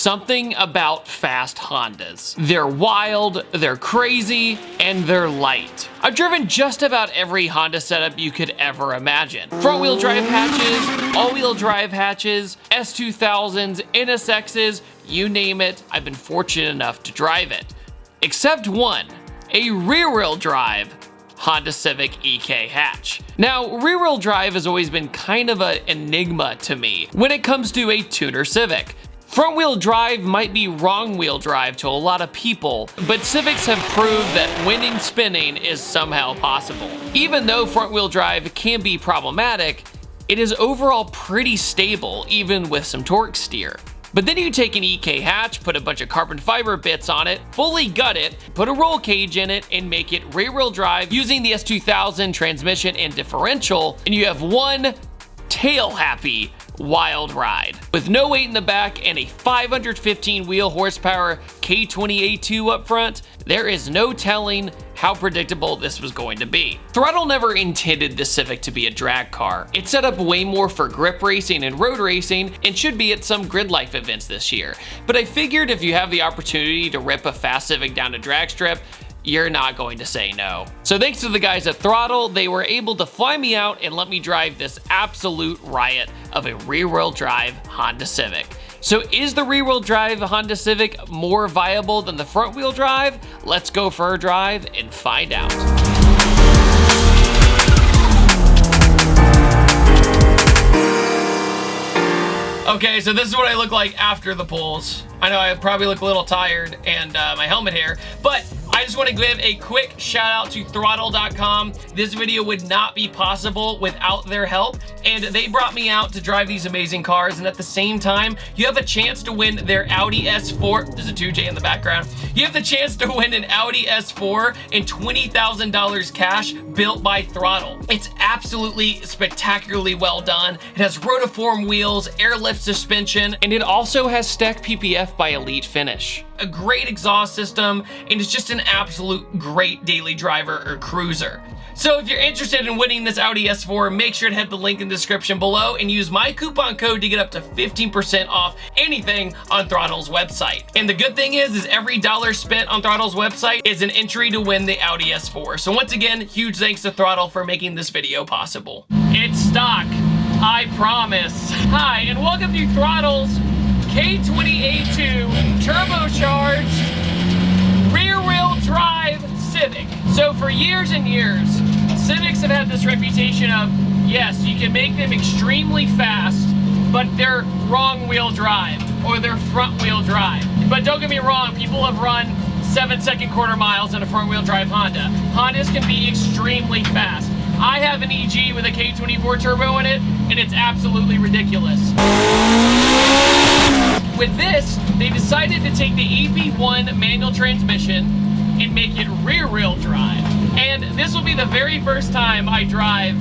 something about fast Hondas. They're wild, they're crazy, and they're light. I've driven just about every Honda setup you could ever imagine. Front-wheel drive hatches, all-wheel drive hatches, S2000s, NSXs, you name it, I've been fortunate enough to drive it. Except one, a rear-wheel drive Honda Civic EK hatch. Now, rear-wheel drive has always been kind of an enigma to me when it comes to a tuner Civic. Front-wheel drive might be wrong-wheel drive to a lot of people, but Civics have proved that winning spinning is somehow possible. Even though front-wheel drive can be problematic, it is overall pretty stable, even with some torque steer. But then you take an EK hatch, put a bunch of carbon fiber bits on it, fully gut it, put a roll cage in it, and make it rear-wheel drive using the S2000 transmission and differential, and you have one tail-happy wild ride. With no weight in the back and a 515 wheel horsepower K20A2 up front, there is no telling how predictable this was going to be. Throttle never intended the Civic to be a drag car. It's set up way more for grip racing and road racing and should be at some grid life events this year. But I figured if you have the opportunity to rip a fast Civic down a drag strip, you're not going to say no. So thanks to the guys at Throttle, they were able to fly me out and let me drive this absolute riot of a rear-wheel drive Honda Civic. So is the rear-wheel drive Honda Civic more viable than the front-wheel drive? Let's go for a drive and find out. Okay, so this is what I look like after the pulls. I know I probably look a little tired and my helmet hair, but I just want to give a quick shout out to throttle.com. This video would not be possible without their help, and they brought me out to drive these amazing cars, and at the same time, you have a chance to win their Audi S4. There's a 2J in the background. You have the chance to win an Audi S4 and $20,000 cash built by Throttle. It's absolutely spectacularly well done. It has rotiform wheels, airlift suspension, and it also has stacked PPF by Elite Finish. A great exhaust system, and it's just an absolute great daily driver or cruiser. So if you're interested in winning this Audi S4, make sure to hit the link in the description below and use my coupon code to get up to 15% off anything on Throttle's website. And the good thing is every dollar spent on Throttle's website is an entry to win the Audi S4. So once again, huge thanks to Throttle for making this video possible. It's stock, I promise. Hi, and welcome to Throttle's K20A2 turbocharged rear-wheel drive Civic. So for years and years, Civics have had this reputation of, yes, you can make them extremely fast, but they're wrong-wheel drive or they're front-wheel drive. But don't get me wrong, people have run 7-second quarter miles in a front-wheel drive Honda. Hondas can be extremely fast. I have an EG with a K24 turbo in it, and it's absolutely ridiculous. With this, they decided to take the EP1 manual transmission and make it rear-wheel drive. And this will be the very first time I drive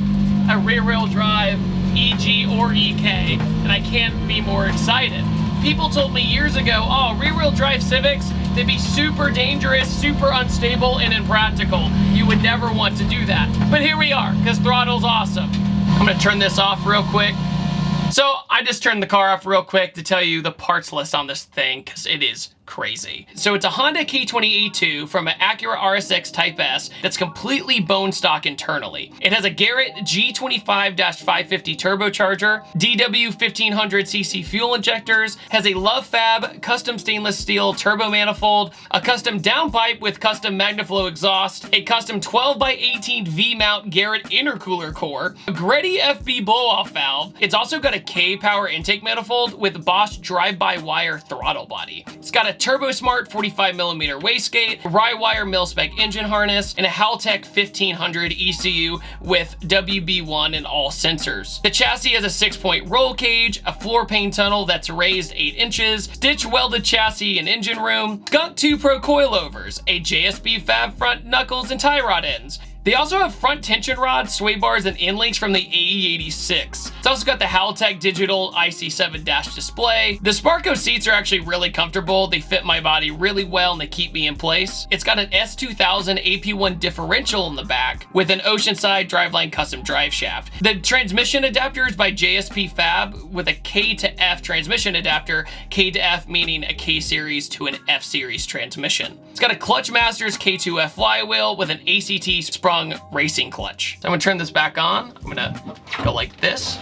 a rear-wheel drive EG or EK, and I can't be more excited. People told me years ago, oh, rear-wheel drive Civics, they'd be super dangerous, super unstable, and impractical. You would never want to do that. But here we are, because Throttle's awesome. I'm gonna turn this off real quick. So I just turned the car off real quick to tell you the parts list on this thing, because it is crazy. So it's a Honda K20A2 from an Acura RSX Type S that's completely bone stock internally. It has a Garrett G25-550 turbocharger, DW 1500cc fuel injectors, has a Love Fab custom stainless steel turbo manifold, a custom downpipe with custom MagnaFlow exhaust, a custom 12x18 V-mount Garrett intercooler core, a Greddy FB blow-off valve. It's also got a K-power intake manifold with Bosch drive-by-wire throttle body. It's got a TurboSmart 45mm wastegate, Rye-wire mil-spec engine harness, and a Haltech 1500 ECU with WB1 and all sensors. The chassis has a 6-point roll cage, a floor pane tunnel that's raised 8 inches, stitch welded chassis and engine room, Skunk 2 Pro coilovers, a JSB fab front knuckles and tie rod ends, They also have front tension rods, sway bars, and inlinks from the AE86. It's also got the Haltech digital IC7 dash display. The Sparco seats are actually really comfortable. They fit my body really well and they keep me in place. It's got an S2000 AP1 differential in the back with an Oceanside driveline custom drive shaft. The transmission adapter is by JSP Fab with a K to F transmission adapter, K to F meaning a K series to an F series transmission. It's got a Clutch Masters K2F flywheel with an ACT sprung racing clutch. So I'm gonna turn this back on. I'm gonna go like this.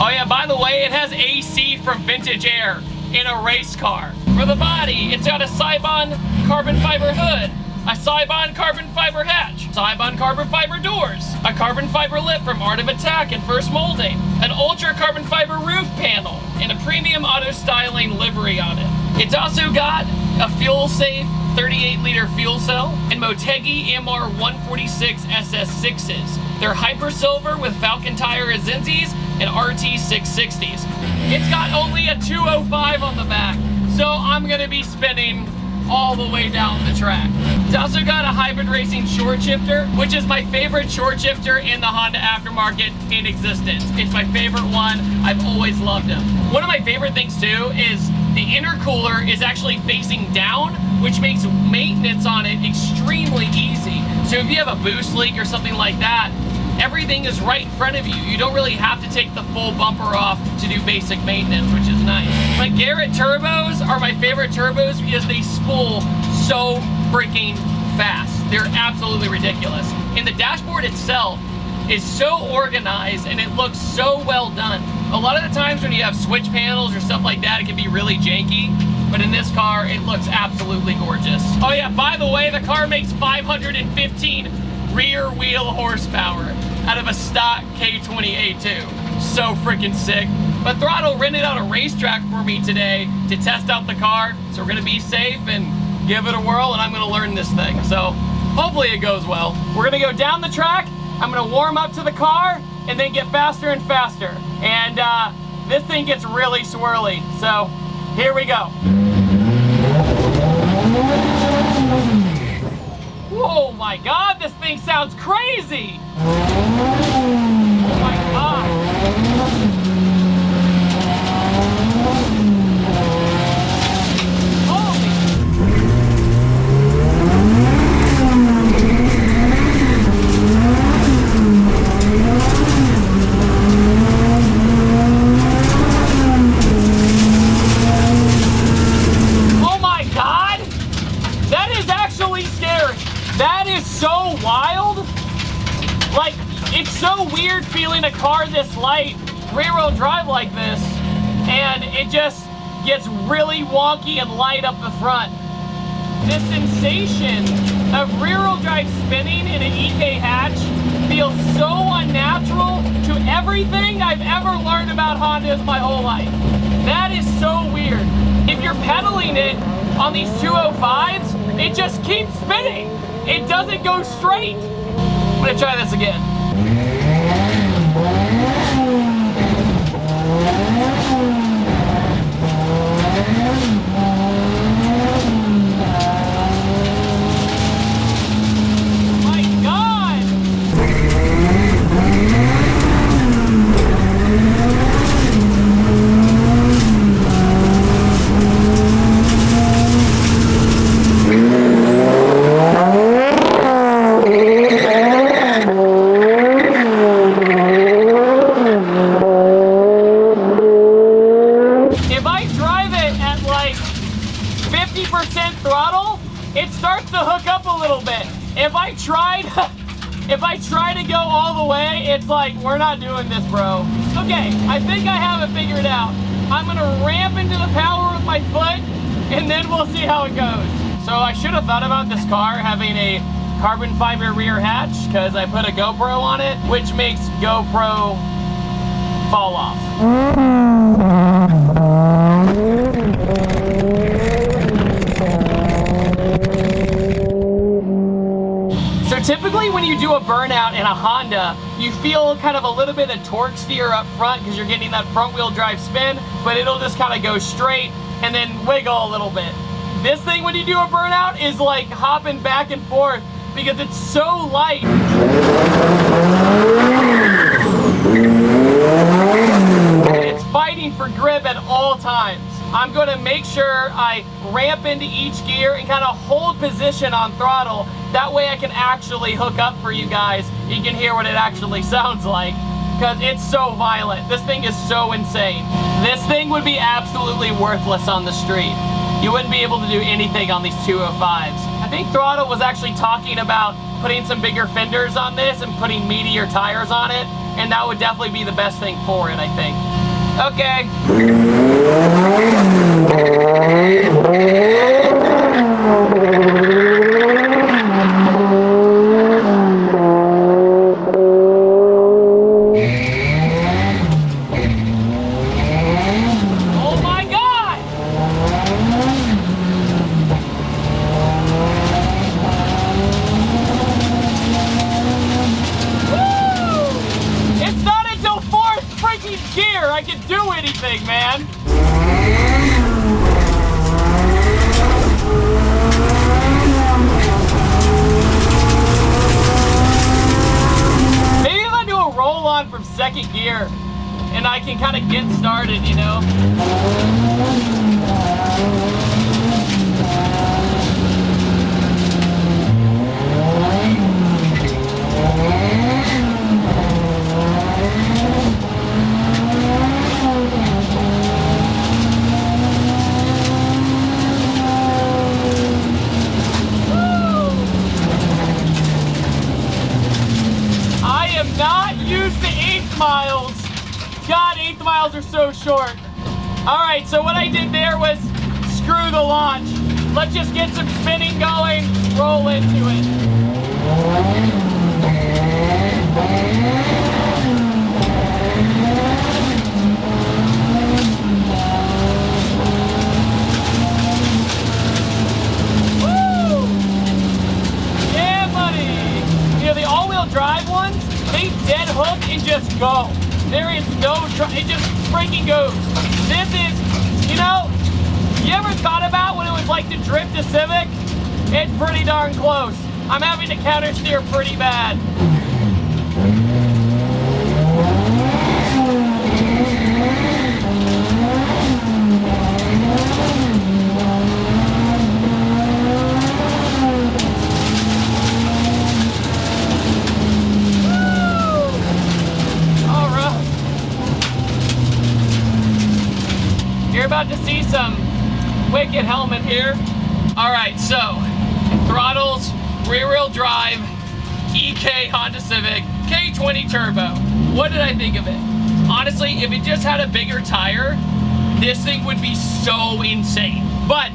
Oh yeah, by the way, it has AC from Vintage Air in a race car. For the body, it's got a Cybon carbon fiber hood, a Cybon carbon fiber hatch, Cybon carbon fiber doors, a carbon fiber lip from Art of Attack and First Molding, an ultra carbon fiber roof panel, and a premium auto styling livery on it. It's also got a fuel safe 38-liter fuel cell and Motegi MR146 SS6s. They're hyper silver with Falcon tire Azinzis and RT660s. It's got only a 205 on the back, so I'm gonna be spinning all the way down the track. It's also got a hybrid racing short shifter, which is my favorite short shifter in the Honda aftermarket in existence. It's my favorite one. I've always loved them. One of my favorite things too is the intercooler is actually facing down, which makes maintenance on it extremely easy. So if you have a boost leak or something like that, everything is right in front of you. You don't really have to take the full bumper off to do basic maintenance, which is nice. My Garrett turbos are my favorite turbos because they spool so freaking fast. They're absolutely ridiculous. And the dashboard itself is so organized and it looks so well done. A lot of the times when you have switch panels or stuff like that, it can be really janky. But in this car, it looks absolutely gorgeous. Oh yeah, by the way, the car makes 515 rear wheel horsepower out of a stock K20A2. So freaking sick. But Throttle rented out a racetrack for me today to test out the car. So we're gonna be safe and give it a whirl, and I'm gonna learn this thing. So hopefully it goes well. We're gonna go down the track. I'm gonna warm up to the car and then get faster and faster. And this thing gets really swirly. So here we go. Oh my God, this thing sounds crazy! Oh my God! Oh my God! That is actually scary. That is so wild. Like, it's so weird feeling a car this light, rear-wheel drive like this, and it just gets really wonky and light up the front. This sensation of rear-wheel drive spinning in an EK hatch feels so unnatural to everything I've ever learned about Hondas my whole life. That is so weird. If you're pedaling it on these 205s, it just keeps spinning. It doesn't go straight. I'm gonna try this again. My God! Throttle, it starts to hook up a little bit. If I try to go all the way, it's like, we're not doing this, bro. Okay, I think I have it figured out. I'm gonna ramp into the power with my foot, and then we'll see how it goes. So I should have thought about this car having a carbon fiber rear hatch, because I put a GoPro on it, which makes GoPro fall off. Typically when you do a burnout in a Honda, you feel kind of a little bit of torque steer up front because you're getting that front wheel drive spin, but it'll just kind of go straight and then wiggle a little bit. This thing, when you do a burnout, is like hopping back and forth because it's so light. It's fighting for grip at all times. I'm going to make sure I ramp into each gear and kind of hold position on throttle. That way I can actually hook up for you guys. You can hear what it actually sounds like because it's so violent. This thing is so insane. This thing would be absolutely worthless on the street. You wouldn't be able to do anything on these 205s. I think Throttle was actually talking about putting some bigger fenders on this and putting meatier tires on it, and that would definitely be the best thing for it, I think. Okay. Oh my God! Woo! It's not until fourth freaking gear I can do anything, man. Maybe if I do a roll on from second gear and I can kind of get started, you know? Not used to 8th miles. God, 8th miles are so short. All right, so what I did there was screw the launch. Let's just get some spinning going, roll into it. Woo! Yeah, buddy. You know, the all-wheel drive ones, they dead hook and just go. There is no it just freaking goes. This is, you know, you ever thought about what it was like to drift a Civic? It's pretty darn close. I'm having to counter steer pretty bad. You're about to see some wicked helmet here. All right, so throttles, rear wheel drive, EK Honda Civic, K20 turbo. What did I think of it? Honestly, if it just had a bigger tire, this thing would be so insane. But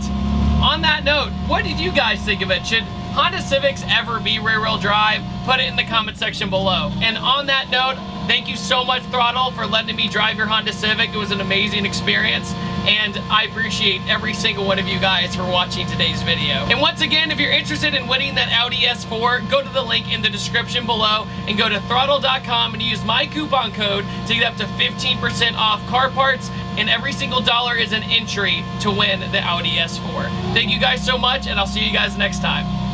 on that note, what did you guys think of it? Should Honda Civics ever be rear wheel drive? Put it in the comment section below. And on that note, thank you so much, Throttle, for letting me drive your Honda Civic. It was an amazing experience, and I appreciate every single one of you guys for watching today's video. And once again, if you're interested in winning that Audi S4, go to the link in the description below and go to throttle.com and use my coupon code to get up to 15% off car parts, and every single dollar is an entry to win the Audi S4. Thank you guys so much, and I'll see you guys next time.